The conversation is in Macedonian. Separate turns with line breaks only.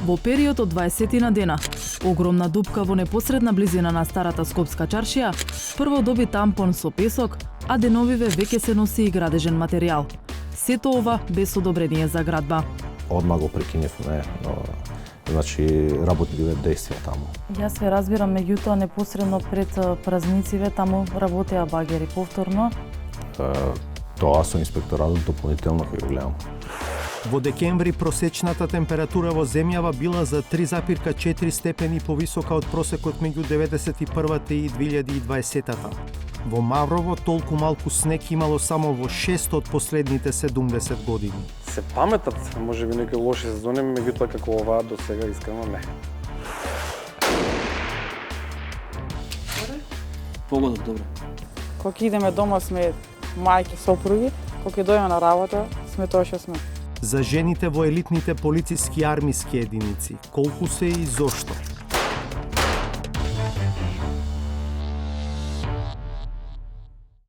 Во период од 20 на дена, огромна дупка во непосредна близина на старата Скопска чаршија, прво доби тампон со песок, а деновиве веќе се носи и градежен материјал. Сето ова без одобрение за градба.
Одма го прекиневме, значи работливе действија таму.
Јас ве разбирам, меѓутоа непосредно пред празнициве таму работеа багери повторно.
Тоа со инспекторатот дополнително ќе го гледам.
Во декември просечната температура во земјава била за 3,4 степени повисока од просекот меѓу 91-та и 2020-та. Во Маврово толку малку снег имало само во 6 од последните 70 години.
Се паметат, може би некои лоши сезони, меѓутоа како оваа до сега искрено не.
Погодок, добро.
Кога идеме дома сме мајки, сопруги, кога дојдеме на работа сме тоа што сме.
За жените во елитните полициски армиски единици, колку се и зошто?